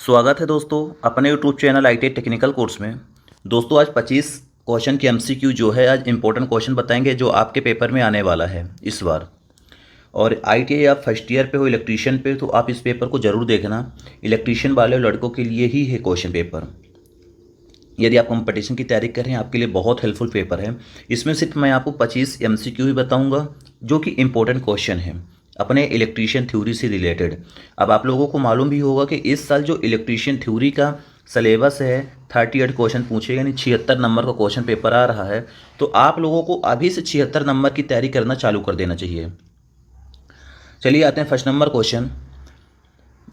स्वागत है दोस्तों अपने यूट्यूब चैनल आई टेक्निकल कोर्स में। दोस्तों आज 25 क्वेश्चन की एमसीक्यू जो है, आज इंपॉर्टेंट क्वेश्चन बताएंगे जो आपके पेपर में आने वाला है इस बार। और आईटीआई आप फर्स्ट ईयर पे हो इलेक्ट्रीशियन पे, तो आप इस पेपर को ज़रूर देखना। इलेक्ट्रीशियन वाले लड़कों के लिए ही है क्वेश्चन पेपर। यदि आप कंपटीशन की तैयारी कर रहे हैं, आपके लिए बहुत हेल्पफुल पेपर है। इसमें सिर्फ मैं आपको 25 एमसीक्यू ही बताऊंगा जो कि इंपॉर्टेंट क्वेश्चन है अपने इलेक्ट्रीशियन थ्योरी से रिलेटेड। अब आप लोगों को मालूम भी होगा कि इस साल जो इलेक्ट्रीशियन थ्योरी का सिलेबस है 38 क्वेश्चन पूछे, यानी 76 नंबर का क्वेश्चन पेपर आ रहा है। तो आप लोगों को अभी से 76 नंबर की तैयारी करना चालू कर देना चाहिए। चलिए आते हैं फर्स्ट नंबर क्वेश्चन।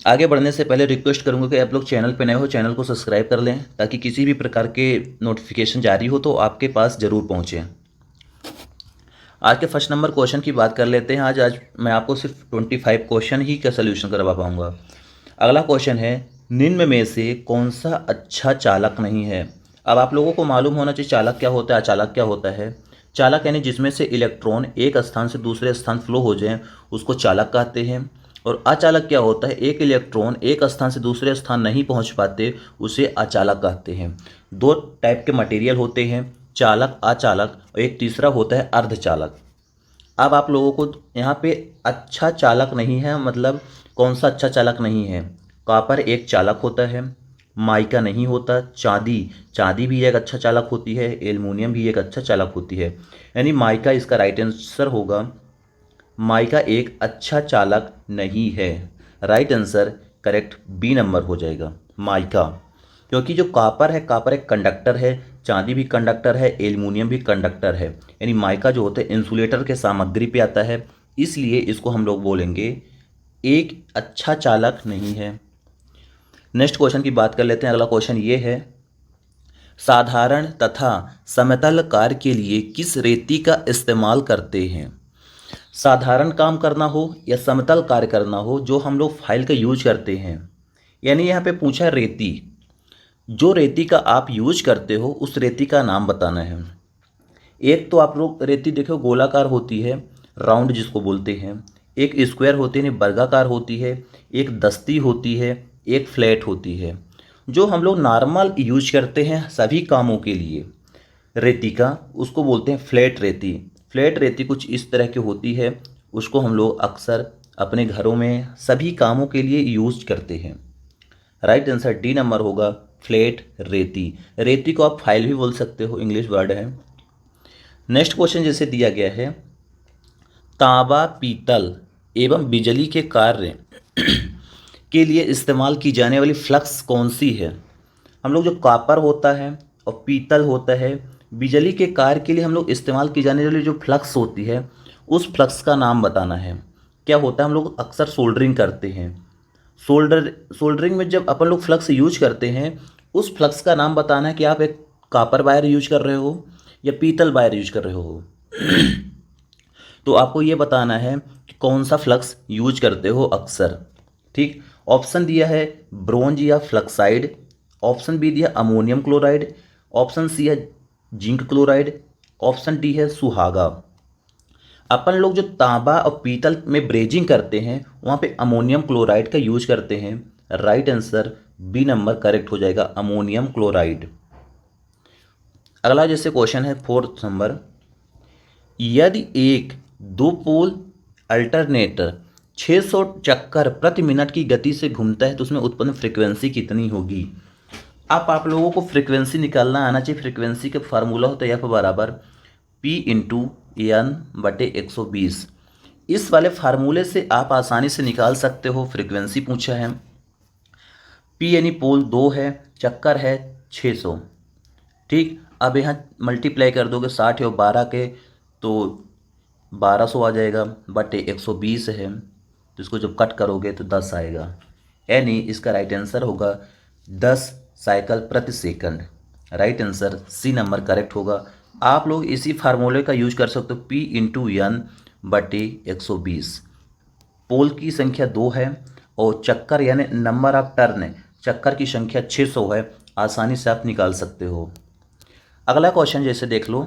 आगे बढ़ने से पहले रिक्वेस्ट करूंगा कि आप लोग चैनल पर नए हो, चैनल को सब्सक्राइब कर लें ताकि किसी भी प्रकार के नोटिफिकेशन जारी हो तो आपके पास ज़रूर पहुँचे। आज के फर्स्ट नंबर क्वेश्चन की बात कर लेते हैं। आज मैं आपको सिर्फ 25 क्वेश्चन ही का सोल्यूशन करवा पाऊंगा। अगला क्वेश्चन है, निम्न में से कौन सा अच्छा चालक नहीं है। अब आप लोगों को मालूम होना चाहिए चालक क्या होता है, अचालक क्या होता है। चालक यानी जिसमें से इलेक्ट्रॉन एक स्थान से दूसरे स्थान फ्लो हो जाए उसको चालक कहते हैं। और अचालक क्या होता है, एक इलेक्ट्रॉन एक स्थान से दूसरे स्थान नहीं पहुंच पाते, उसे अचालक कहते हैं। दो टाइप के मटेरियल होते हैं, चालक अचालक, और एक तीसरा होता है अर्धचालक। अब आप लोगों को यहाँ पे अच्छा चालक नहीं है, मतलब कौन सा अच्छा चालक नहीं है। कॉपर एक चालक होता है, माइका नहीं होता, चांदी चांदी भी एक अच्छा चालक होती है, एल्युमिनियम भी एक अच्छा चालक होती है। यानी माइका इसका राइट आंसर होगा। माइका एक अच्छा चालक नहीं है। Right answer correct B number हो जाएगा, माइका। क्योंकि जो कॉपर है, कॉपर एक कंडक्टर है, चांदी भी कंडक्टर है, एल्युमिनियम भी कंडक्टर है। यानी माइका जो होता है इंसुलेटर के सामग्री पे आता है, इसलिए इसको हम लोग बोलेंगे एक अच्छा चालक नहीं है। नेक्स्ट क्वेश्चन की बात कर लेते हैं। अगला क्वेश्चन ये है, साधारण तथा समतल कार्य के लिए किस रेती का इस्तेमाल करते हैं। साधारण काम करना हो या समतल कार्य करना हो, जो हम लोग फाइल का यूज करते हैं, यानी यहाँ पे पूछा है रेती। जो रेती का आप यूज करते हो उस रेती का नाम बताना है। एक तो आप लोग रेती देखो गोलाकार होती है, राउंड जिसको बोलते हैं। एक स्क्वायर होती है, वर्गाकार होती है। एक दस्ती होती है, एक फ्लैट होती है। जो हम लोग नॉर्मल यूज करते हैं सभी कामों के लिए रेती का, उसको बोलते हैं फ्लैट रेती। फ्लैट रेती कुछ इस तरह की होती है, उसको हम लोग अक्सर अपने घरों में सभी कामों के लिए यूज करते हैं। राइट आंसर डी नंबर होगा, फ्लैट रेती। रेती को आप फाइल भी बोल सकते हो, इंग्लिश वर्ड है। नेक्स्ट क्वेश्चन जैसे दिया गया है, तांबा पीतल एवं बिजली के कार्य के लिए इस्तेमाल की जाने वाली फ्लक्स कौन सी है। हम लोग जो कॉपर होता है और पीतल होता है, बिजली के कार्य के लिए हम लोग इस्तेमाल की जाने वाली जो फ्लक्स होती है उस फ्लक्स का नाम बताना है। क्या होता है, हम लोग अक्सर सोल्डरिंग करते हैं। सोल्डरिंग में जब अपन लोग फ्लक्स यूज करते हैं, उस फ्लक्स का नाम बताना है कि आप एक कॉपर वायर यूज कर रहे हो या पीतल वायर यूज कर रहे हो। तो आपको ये बताना है कि कौन सा फ्लक्स यूज करते हो अक्सर। ठीक, ऑप्शन दिया है ब्रोंज या फ्लक्साइड, ऑप्शन बी दिया अमोनियम क्लोराइड, ऑप्शन सी है जिंक क्लोराइड, ऑप्शन डी है सुहागा। अपन लोग जो तांबा और पीतल में ब्रेजिंग करते हैं वहाँ पे अमोनियम क्लोराइड का यूज करते हैं। Right answer B number correct हो जाएगा, अमोनियम क्लोराइड। अगला जैसे क्वेश्चन है फोर्थ नंबर, यदि एक दो पोल अल्टरनेटर 600 चक्कर प्रति मिनट की गति से घूमता है तो उसमें उत्पन्न फ्रीक्वेंसी कितनी होगी। अब आप लोगों को फ्रीक्वेंसी निकालना आना चाहिए। फ्रीक्वेंसी का फार्मूला होता है एफ बराबर पी इंटू एन बटे 120। इस वाले फार्मूले से आप आसानी से निकाल सकते हो। फ्रीक्वेंसी पूछा है, पी यानी पोल 2 है, चक्कर है 600। ठीक, अब यहाँ मल्टीप्लाई कर दोगे 60 और 12 के तो 1200 आ जाएगा, बटे 120 है तो इसको जब कट करोगे तो 10 आएगा। यानी इसका राइट आंसर होगा 10 साइकिल प्रति second. Right answer C number correct होगा। आप लोग इसी फार्मूले का यूज कर सकते हो, पी इंटू एन बटे 120। पोल की संख्या 2 है और चक्कर यानी नंबर ऑफ टर्न, चक्कर की संख्या 600 है। आसानी से आप निकाल सकते हो। अगला क्वेश्चन जैसे देख लो,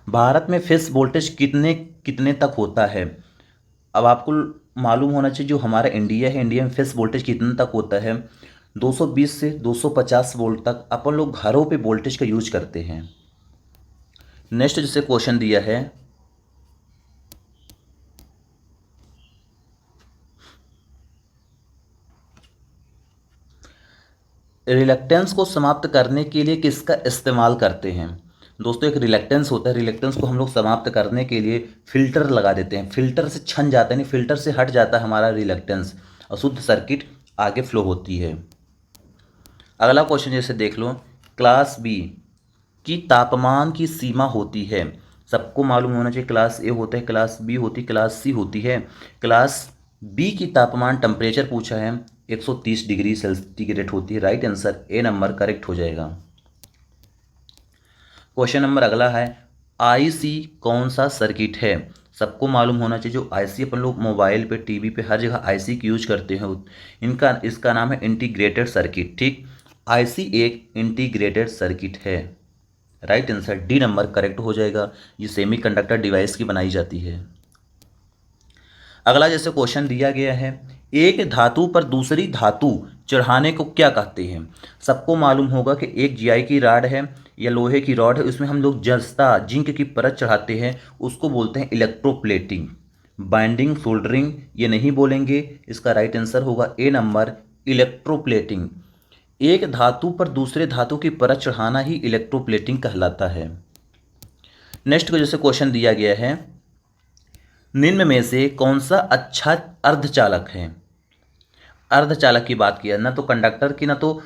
भारत में फेस वोल्टेज कितने कितने तक होता है। अब आपको मालूम होना चाहिए जो हमारा इंडिया है, इंडिया में फेस वोल्टेज कितना तक होता है, 220 से 250 वोल्ट तक अपन लोग घरों पे वोल्टेज का यूज करते हैं। नेक्स्ट जैसे क्वेश्चन दिया है, रिलक्टेंस को समाप्त करने के लिए किसका इस्तेमाल करते हैं। दोस्तों एक रिलक्टेंस होता है, रिलक्टेंस को हम लोग समाप्त करने के लिए फिल्टर लगा देते हैं, फिल्टर से छन जाता है, नहीं फिल्टर से हट जाता है हमारा रिलक्टेंस और शुद्ध सर्किट आगे फ्लो होती है। अगला क्वेश्चन जैसे देख लो, क्लास बी की तापमान की सीमा होती है। सबको मालूम होना चाहिए क्लास ए होता है, क्लास बी होती है, क्लास सी होती है। क्लास बी की तापमान टेम्परेचर पूछा है 130 डिग्री सेंटीग्रेड होती है। Right answer A number correct हो जाएगा। क्वेश्चन नंबर अगला है, आईसी कौन सा सर्किट है। सबको मालूम होना चाहिए जो आईसी अपन लोग मोबाइल पे, टीवी पे, हर जगह आईसी की यूज करते हैं, इसका नाम है इंटीग्रेटेड सर्किट। ठीक, आईसी एक इंटीग्रेटेड सर्किट है। Right answer D number correct हो जाएगा। ये सेमीकंडक्टर डिवाइस की बनाई जाती है। अगला जैसे क्वेश्चन दिया गया है, एक धातु पर दूसरी धातु चढ़ाने को क्या कहते हैं। सबको मालूम होगा कि एक जीआई की रॉड है या लोहे की रॉड है, उसमें हम लोग जस्ता जिंक की परत चढ़ाते हैं, उसको बोलते हैं इलेक्ट्रोप्लेटिंग। बाइंडिंग, सोल्डरिंग ये नहीं बोलेंगे, इसका राइट आंसर होगा ए नंबर इलेक्ट्रोप्लेटिंग। एक धातु पर दूसरे धातु की परत चढ़ाना ही इलेक्ट्रोप्लेटिंग कहलाता है। नेक्स्ट को जैसे क्वेश्चन दिया गया है, निम्न में से कौन सा अच्छा अर्धचालक है। अर्धचालक की बात किया, ना तो कंडक्टर की, ना तो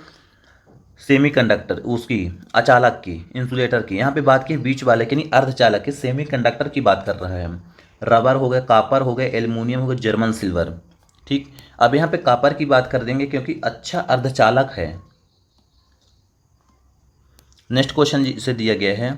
सेमीकंडक्टर उसकी, अचालक की, इंसुलेटर की, यहाँ पे बात की बीच वाले की, नहीं अर्धचालक की, सेमीकंडक्टर की बात कर रहा है हम। रबर हो गया, कापर हो गया, एल्युमिनियम हो गया, जर्मन सिल्वर। ठीक, अब यहाँ पे कापर की बात कर देंगे क्योंकि अच्छा अर्धचालक है। नेक्स्ट क्वेश्चन से दिया गया है,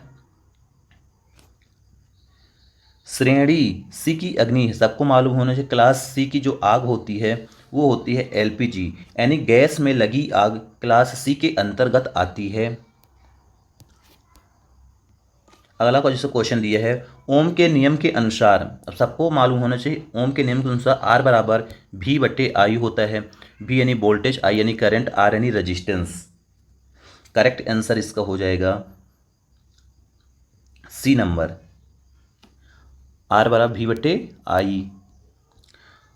श्रेणी सी की अग्नि है। सबको मालूम होना चाहिए क्लास सी की जो आग होती है वो होती है एलपीजी, यानी गैस में लगी आग क्लास सी के अंतर्गत आती है। अगला को जैसे क्वेश्चन दिया है, ओम के नियम के अनुसार। अब सबको मालूम होना चाहिए ओम के नियम के अनुसार आर बराबर भी बट्टे आई होता है। भी यानी वोल्टेज, आई यानी करंट, आर यानी रजिस्टेंस। करेक्ट आंसर इसका हो जाएगा सी नंबर, आर बराबर भी बट्टे आई।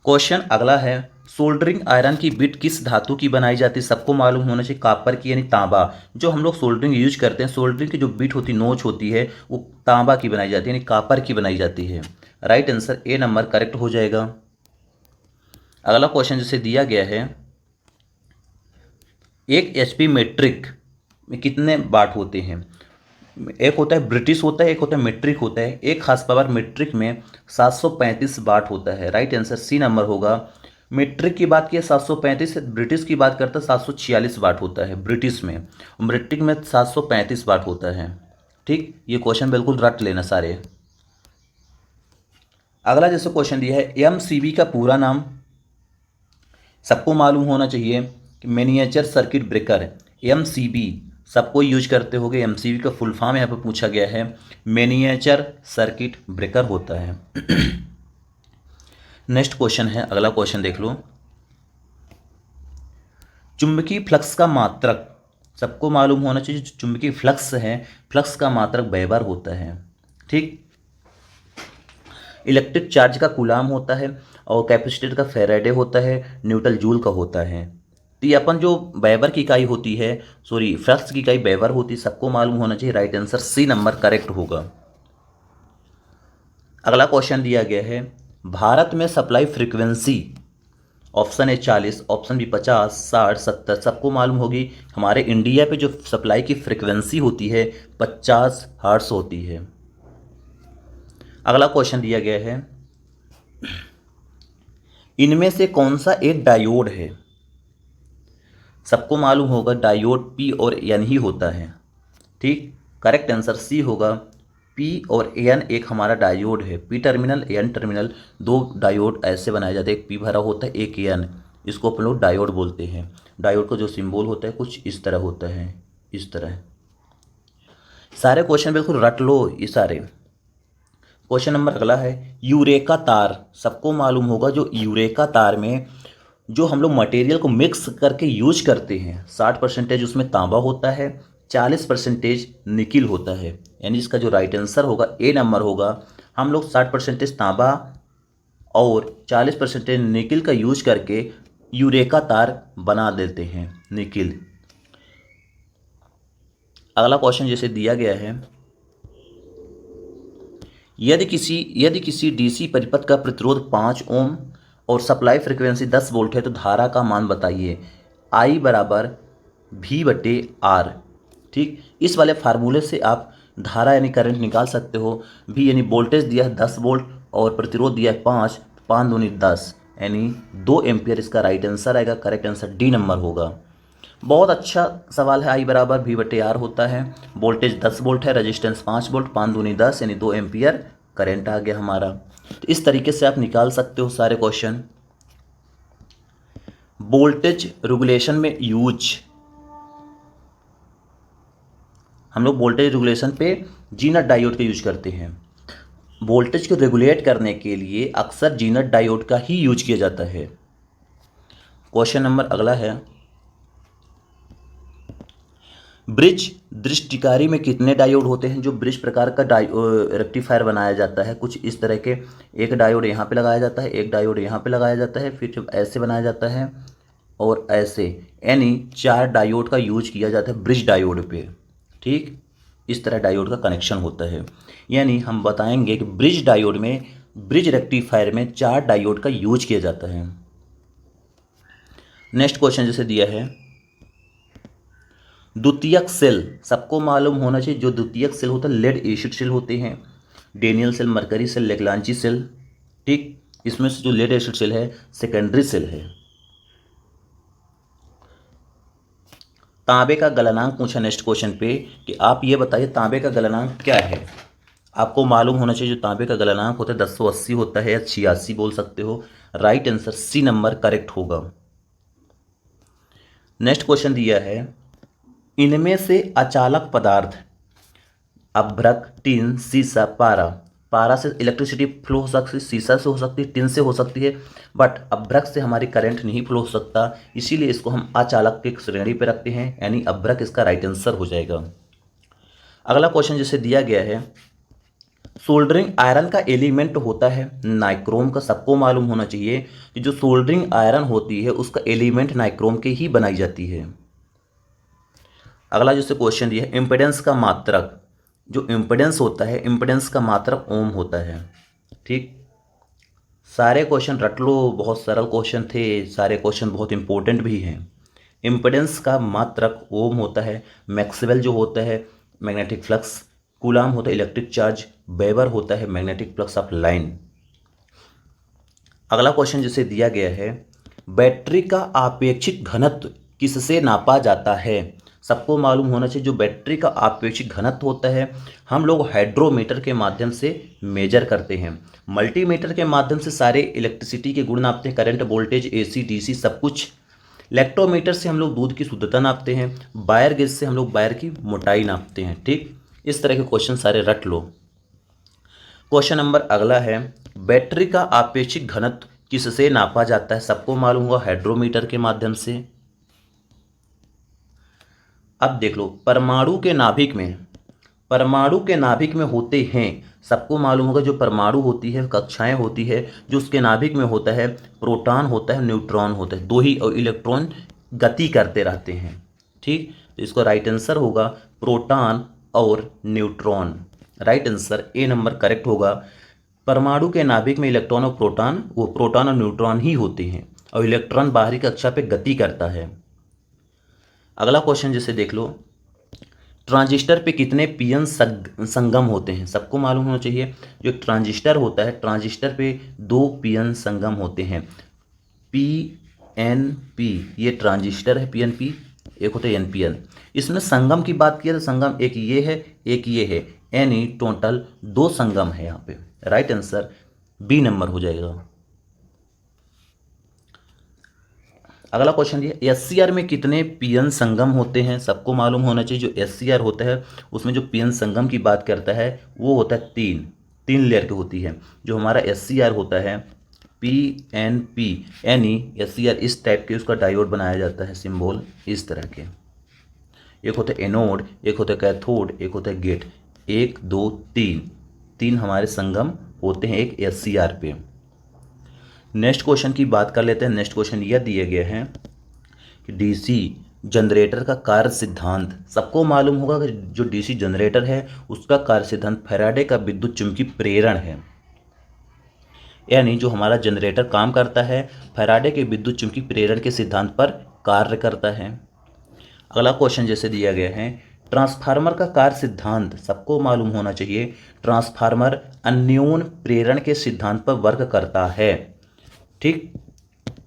क्वेश्चन अगला है, सोल्डरिंग आयरन की बिट किस धातु की बनाई जाती है। सबको मालूम होना चाहिए कॉपर की यानी तांबा। जो हम लोग सोल्डरिंग यूज करते हैं, सोल्डरिंग की जो बिट होती है, नोच होती है, वो तांबा की बनाई जाती है, यानी कॉपर की बनाई जाती है। Right answer A number correct हो जाएगा। अगला क्वेश्चन जैसे दिया गया है, एक एचपी मेट्रिक में कितने वाट होते हैं। एक होता है ब्रिटिश होता है, एक होता है मेट्रिक होता है। एक खास पावर मेट्रिक में 735 वाट होता है। राइट आंसर सी नंबर होगा। मेट्रिक की बात की 735, ब्रिटिश की बात करता है 746 वाट होता है ब्रिटिश में, मेट्रिक में 735 वाट होता है। ठीक, ये क्वेश्चन बिल्कुल रट लेना सारे। अगला जैसे क्वेश्चन दिया है, एमसीबी का पूरा नाम। सबको मालूम होना चाहिए कि मिनिएचर सर्किट ब्रेकर, एमसीबी सबको यूज करते होंगे। एमसीबी का फुल फॉर्म यहाँ पर पूछा गया है, मिनिएचर सर्किट ब्रेकर होता है। नेक्स्ट क्वेश्चन है, अगला क्वेश्चन देख लो, चुंबकीय फ्लक्स का मात्रक। सबको मालूम होना चाहिए जो चुंबकीय फ्लक्स है, फ्लक्स का मात्रक वेबर होता है। ठीक, इलेक्ट्रिक चार्ज का कूलाम होता है और कैपेसिटर का फैराडे होता है, न्यूटन जूल का होता है। तो ये अपन जो वेबर की इकाई होती है, सॉरी फ्लक्स की इकाई वेबर होती है, सबको मालूम होना चाहिए। Right answer C number correct होगा। अगला क्वेश्चन दिया गया है, भारत में सप्लाई फ्रीक्वेंसी। ऑप्शन है 40, ऑप्शन बी 50, 60, 70। सबको मालूम होगी हमारे इंडिया पे जो सप्लाई की फ्रीक्वेंसी होती है 50 हर्ट्ज होती है। अगला क्वेश्चन दिया गया है, इनमें से कौन सा एक डायोड है। सबको मालूम होगा डायोड पी और एन ही होता है। ठीक, करेक्ट आंसर सी होगा, पी और एन एक हमारा डायोड है। पी टर्मिनल, एन टर्मिनल, दो डायोड ऐसे बनाए जाते हैं, एक पी भरा होता है, एक एन। इसको अपन लोग डायोड बोलते हैं। डायोड का जो सिंबल होता है कुछ इस तरह होता है, इस तरह। सारे क्वेश्चन बिल्कुल रट लो ये सारे। क्वेश्चन नंबर अगला है, यूरेका तार, सबको मालूम होगा जो यूरेका तार में जो हम लोग मटेरियल को मिक्स करके यूज करते हैं, 60% उसमें तांबा होता है, 40% निकिल होता है। यानी इसका जो राइट आंसर होगा ए नंबर होगा। हम लोग 60% तांबा और 40% निकिल का यूज करके यूरेका तार बना देते हैं, निकिल। अगला क्वेश्चन जैसे दिया गया है, यदि किसी डीसी परिपथ का प्रतिरोध 5 ओम और सप्लाई फ्रीक्वेंसी 10 वोल्ट है तो धारा का मान बताइए। आई बराबर भी बटे आर। ठीक, इस वाले फार्मूले से आप धारा यानी करंट निकाल सकते हो। भी यानी वोल्टेज दिया है 10 वोल्ट और प्रतिरोध दिया है 5, 5 दूनी 10 यानी 2 एम्पियर इसका राइट आंसर आएगा। करेक्ट आंसर डी नंबर होगा। बहुत अच्छा सवाल है। आई बराबर भी बटे आर होता है, वोल्टेज 10 वोल्ट है, रेजिस्टेंस 5 वोल्ट, 5 दूनी 10 यानी 2 एम्पियर करंट आ गया हमारा। तो इस तरीके से आप निकाल सकते हो सारे क्वेश्चन। वोल्टेज रेगुलेशन में यूज, हम लोग वोल्टेज रेगुलेशन पे जीनत डायोड का यूज करते हैं। वोल्टेज को रेगुलेट करने के लिए अक्सर जीनत डायोड का ही यूज किया जाता है। क्वेश्चन नंबर अगला है, ब्रिज दृष्टिकारी में कितने डायोड होते हैं। जो ब्रिज प्रकार का रेक्टिफायर बनाया जाता है, कुछ इस तरह के, एक डायोड यहाँ पे लगाया जाता है, एक डायोड यहाँ पे लगाया जाता है, फिर जब ऐसे बनाया जाता है और ऐसे, यानी 4 डायोड का यूज किया जाता है ब्रिज डायोड पे। ठीक, इस तरह डायोड का कनेक्शन होता है। यानी हम बताएंगे कि ब्रिज डायोड में, ब्रिज रेक्टिफायर में 4 डायोड का यूज किया जाता है। नेक्स्ट क्वेश्चन जैसे दिया है, द्वितीयक सेल, सबको मालूम होना चाहिए जो द्वितीयक सेल होता है लेड एसिड सेल होते हैं, Daniell cell, mercury cell, Leclanche cell. ठीक, इसमें से जो लेड एसिड सेल है सेकेंडरी सेल है। तांबे का गलनांक पूछा नेक्स्ट क्वेश्चन पे कि आप ये बताइए तांबे का गलनांक क्या है। आपको मालूम होना चाहिए जो तांबे का गलनांक होता है 1080 होता है या 86 बोल सकते हो। Right answer C number correct होगा। नेक्स्ट क्वेश्चन दिया है, इनमें से अचालक पदार्थ, अभ्रक, टिन, सीसा, पारा। पारा से इलेक्ट्रिसिटी फ्लो हो सकती है, सीसा से हो सकती है, टिन से हो सकती है, बट अभ्रक से हमारी करंट नहीं फ्लो हो सकता, इसीलिए इसको हम अचालक की श्रेणी पे रखते हैं, यानी अभ्रक इसका राइट आंसर हो जाएगा। अगला क्वेश्चन जैसे दिया गया है, सोल्डरिंग आयरन का एलिमेंट होता है नाइक्रोम का। सबको मालूम होना चाहिए कि जो सोल्डरिंग आयरन होती है उसका एलिमेंट नाइक्रोम के ही बनाई जाती है। अगला जैसे क्वेश्चन दिया है, इम्पिडेंस का मात्रक, जो इम्पिडेंस होता है इम्पिडेंस का मात्रक ओम होता है। ठीक, सारे क्वेश्चन रट लो, बहुत सरल क्वेश्चन थे, सारे क्वेश्चन बहुत इंपॉर्टेंट भी हैं। इम्पिडेंस का मात्रक ओम होता है। मैक्सवेल जो होता है मैग्नेटिक फ्लक्स, कूलाम होता है इलेक्ट्रिक चार्ज, वेबर होता है मैग्नेटिक फ्लक्स ऑफ लाइन। अगला क्वेश्चन जैसे दिया गया है, बैटरी का आपेक्षिक घनत्व किससे नापा जाता है। सबको मालूम होना चाहिए जो बैटरी का आपेक्षिक घनत्व होता है हम लोग हाइड्रोमीटर के माध्यम से मेजर करते हैं। मल्टीमीटर के माध्यम से सारे इलेक्ट्रिसिटी के गुण नापते हैं, करंट, वोल्टेज, एसी, डीसी सब कुछ। इलेक्ट्रोमीटर से हम लोग दूध की शुद्धता नापते हैं। वायर गेज से हम लोग वायर की मोटाई नापते हैं। ठीक, इस तरह के क्वेश्चन सारे रट लो। क्वेश्चन नंबर अगला है, बैटरी का आपेक्षिक घनत्व किससे नापा जाता है। सबको मालूम होगा हाइड्रोमीटर के माध्यम से। अब देख लो, परमाणु के नाभिक में होते हैं, सबको मालूम होगा जो परमाणु होती है, कक्षाएं होती है, जो उसके नाभिक में होता है, प्रोटॉन होता है, न्यूट्रॉन होता है, 2 ही इलेक्ट्रॉन गति करते रहते हैं। ठीक, तो इसको राइट आंसर होगा प्रोटॉन और neutron. Right answer A number correct होगा। परमाणु के नाभिक में इलेक्ट्रॉन और प्रोटॉन, वो प्रोटॉन और न्यूट्रॉन ही होते हैं और इलेक्ट्रॉन बाहरी कक्षा पे गति करता है। अगला क्वेश्चन जैसे देख लो, ट्रांजिस्टर पे कितने पीएन संगम होते हैं। सबको मालूम होना चाहिए जो ट्रांजिस्टर होता है, ट्रांजिस्टर पे 2 पीएन संगम होते हैं। पीएनपी ये ट्रांजिस्टर है, पीएनपी, एक होता है एनपीएन। इसमें संगम की बात किया तो संगम एक ये है, एक ये है, यानी टोटल 2 संगम है यहाँ पे। राइट आंसर बी नंबर हो जाएगा। अगला क्वेश्चन ये, एससीआर में कितने पीएन संगम होते हैं। सबको मालूम होना चाहिए जो एससीआर होता है उसमें जो पीएन संगम की बात करता है वो होता है 3। 3 लेयर की होती है। जो हमारा SCR होता है PNP SCR इस टाइप के उसका डायोड बनाया जाता है, सिंबल इस तरह के। एक होता है एनोड, एक होता है कैथोड, एक होता है गेट। 1 2 3 हमारे संगम होते हैं एक SCR पे। नेक्स्ट क्वेश्चन की बात कर लेते हैं। नेक्स्ट क्वेश्चन यह दिया गया है कि DC जनरेटर का कार्य सिद्धांत। सबको मालूम होगा कि जो DC जनरेटर है उसका कार्य सिद्धांत फैराडे का विद्युत चुंबकीय प्रेरण है। यानी जो हमारा जनरेटर काम करता है फैराडे के विद्युत चुंबकीय प्रेरण के सिद्धांत पर कार्य करता है। अगला क्वेश्चन जैसे दिया गया है, ट्रांसफार्मर का कार्य सिद्धांत सबको मालूम होना चाहिए। ट्रांसफार्मर अन्योन प्रेरण के सिद्धांत पर वर्क करता है, ठीक।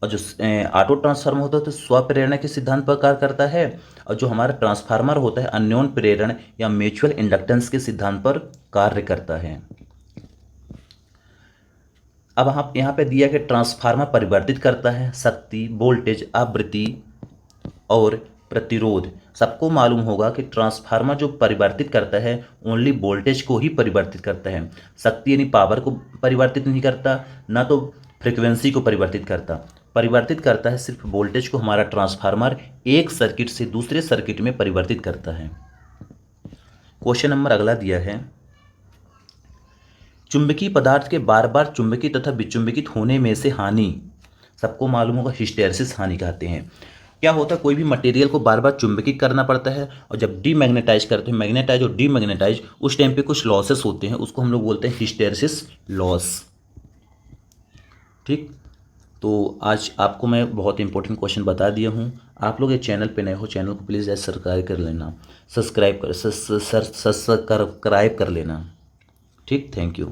और जो ऑटो ट्रांसफार्मर होता है तो स्वप्रेरणा के सिद्धांत पर कार्य करता है, और जो हमारा ट्रांसफार्मर होता है अन्योन प्रेरण या म्यूचुअल इंडक्टेंस के सिद्धांत पर कार्य करता है। अब हम यहाँ पे दिया कि ट्रांसफार्मर परिवर्तित करता है शक्ति, वोल्टेज, आवृत्ति और प्रतिरोध। सबको मालूम होगा कि ट्रांसफार्मर जो परिवर्तित करता है ओनली वोल्टेज को ही परिवर्तित करता है, शक्ति यानी पावर को परिवर्तित नहीं करता, ना तो फ्रिक्वेंसी को परिवर्तित करता है सिर्फ वोल्टेज को हमारा ट्रांसफार्मर एक सर्किट से दूसरे सर्किट में परिवर्तित करता है। क्वेश्चन नंबर अगला दिया है, चुंबकीय पदार्थ के बार बार चुंबकित तथा विचुंबकित होने में से हानि। सबको मालूम होगा हिस्टैरिसीस हानि कहते हैं। क्या होता है, कोई भी मटेरियल को बार बार चुंबकित करना पड़ता है और जब डीमैग्नेटाइज करते हैं, मैग्नेटाइज और डीमैग्नेटाइज, उस टाइम पे कुछ लॉसेस होते हैं, उसको हम लोग बोलते हैं हिस्टैरिसीस लॉस, ठीक। तो आज आपको मैं बहुत इंपॉर्टेंट क्वेश्चन बता दिया हूँ। आप लोग ये चैनल पे नए हो, चैनल को प्लीज़ सब्सक्राइब कर लेना, सब्सक्राइब कर लेना, ठीक। Thank you.